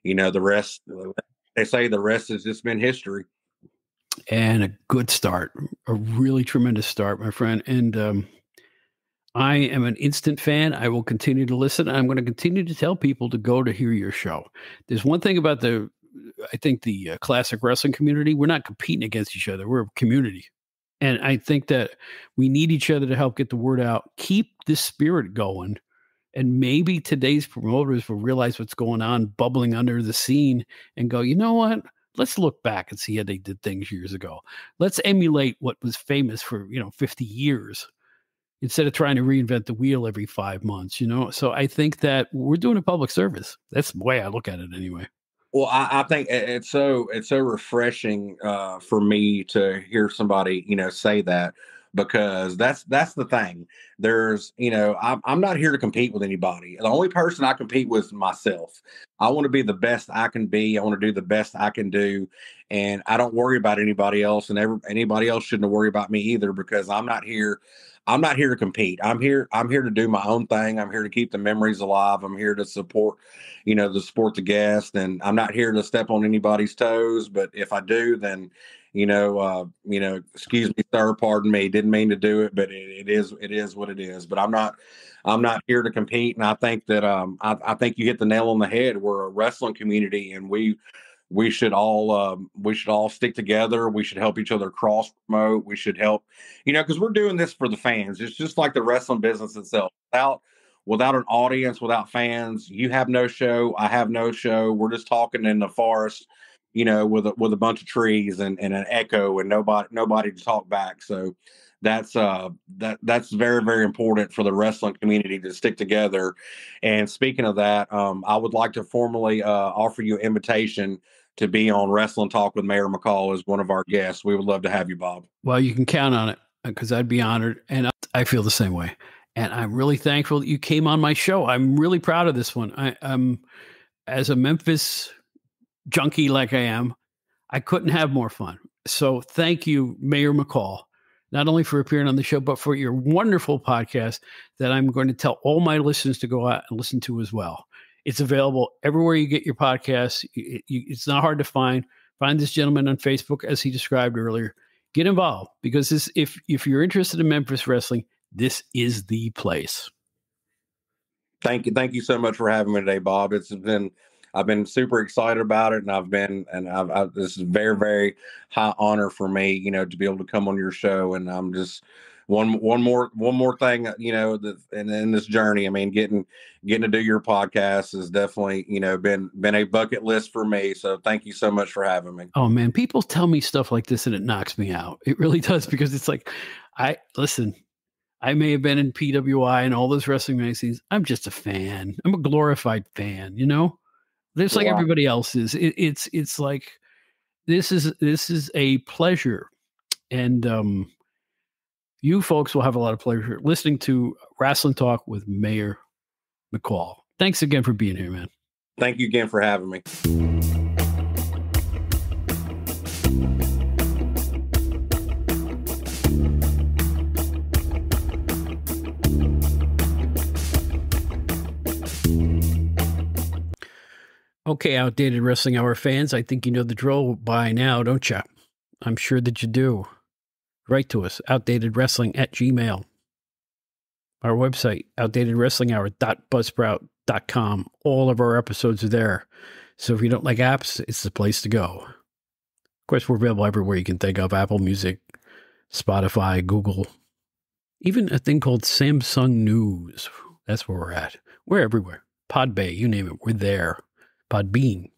the rest. They say the rest has just been history. And a good start, a really tremendous start, my friend. And I am an instant fan. I will continue to listen. I'm going to continue to tell people to go to hear your show. There's one thing about the classic wrestling community. We're not competing against each other. We're a community. And I think that we need each other to help get the word out, keep this spirit going. And maybe today's promoters will realize what's going on, bubbling under the scene, and go, you know what? Let's look back and see how they did things years ago. Let's emulate what was famous for, 50 years instead of trying to reinvent the wheel every 5 months, So I think that we're doing a public service. That's the way I look at it anyway. Well, I think it's so refreshing for me to hear somebody, say that, because that's the thing. There's, I'm not here to compete with anybody. The only person I compete with is myself. I want to be the best I can be. I want to do the best I can do, and I don't worry about anybody else. And anybody else shouldn't worry about me either, because I'm not here. I'm not here to compete. I'm here to do my own thing. I'm here to keep the memories alive. I'm here to support, the guest, and I'm not here to step on anybody's toes. But if I do, then, excuse me, sir, pardon me, didn't mean to do it, but it is what it is. But I'm not here to compete. And I think that, I think you hit the nail on the head. We're a wrestling community, and we should all stick together. We should help each other cross promote. We should help, because we're doing this for the fans. It's just like the wrestling business itself. Without an audience, without fans, you have no show. I have no show. We're just talking in the forest, with a bunch of trees and an echo, and nobody to talk back. So that's very, very important for the wrestling community to stick together. And speaking of that, I would like to formally offer you an invitation to be on Wrasslin Talk with Mayor McCall as one of our guests. We would love to have you, Bob. Well, you can count on it, because I'd be honored, and I feel the same way. And I'm really thankful that you came on my show. I'm really proud of this one. I'm, as a Memphis junkie like I am, I couldn't have more fun. So thank you, Mayor McCall, not only for appearing on the show, but for your wonderful podcast that I'm going to tell all my listeners to go out and listen to as well. It's available everywhere you get your podcasts. It's not hard to find. Find this gentleman on Facebook, as he described earlier. Get involved, because if you're interested in Memphis wrestling, this is the place. Thank you so much for having me today, Bob. I've been super excited about it, and this is a very, very high honor for me, to be able to come on your show. And I'm just one more thing, in this journey. I mean, getting to do your podcast has definitely, been a bucket list for me. So thank you so much for having me. Oh man, people tell me stuff like this and it knocks me out. It really does, because it's like, I may have been in PWI and all those wrestling magazines. I'm just a fan. I'm a glorified fan, Just like everybody else is. It's like, this is a pleasure. And you folks will have a lot of pleasure listening to Wrasslin Talk with Mayor McCall. Thanks again for being here, man. Thank you again for having me. Okay, Outdated Wrestling Hour fans, I think you know the drill by now, don't you? I'm sure that you do. Write to us, outdatedwrestling@gmail.com. Our website, outdatedwrestlinghour.buzzsprout.com. All of our episodes are there. So if you don't like apps, it's the place to go. Of course, we're available everywhere you can think of. Apple Music, Spotify, Google. Even a thing called Samsung News. That's where we're at. We're everywhere. Podbay, you name it, we're there. Podbean.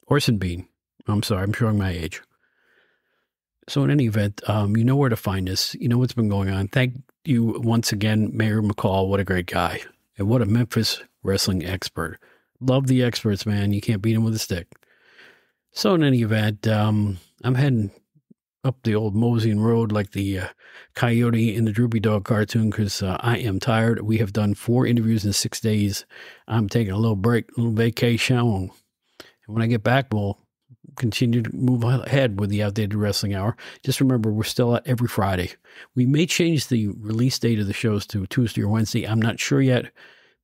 Orson Bean. I'm sorry, I'm showing my age. So in any event, you know where to find us. You know what's been going on. Thank you once again, Mayor McCall. What a great guy. And what a Memphis wrestling expert. Love the experts, man. You can't beat them with a stick. So in any event, I'm heading up the old Moseying Road like the coyote in the Droopy Dog cartoon because I am tired. We have done 4 interviews in 6 days. I'm taking a little break, a little vacation. And when I get back, we'll continue to move ahead with the Outdated Wrestling Hour. Just remember, we're still out every Friday. We may change the release date of the shows to Tuesday or Wednesday. I'm not sure yet,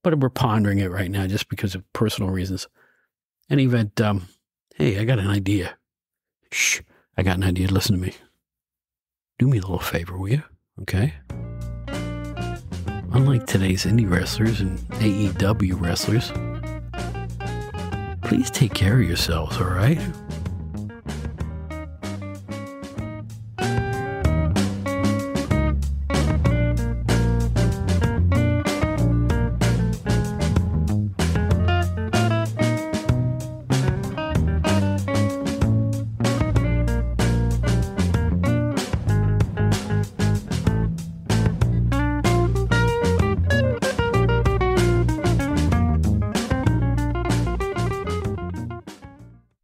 but we're pondering it right now just because of personal reasons. In any event, hey, I got an idea. Shh, I got an idea. Listen to me. Do me a little favor, will you? Okay? Unlike today's indie wrestlers and AEW wrestlers, please take care of yourselves, all right?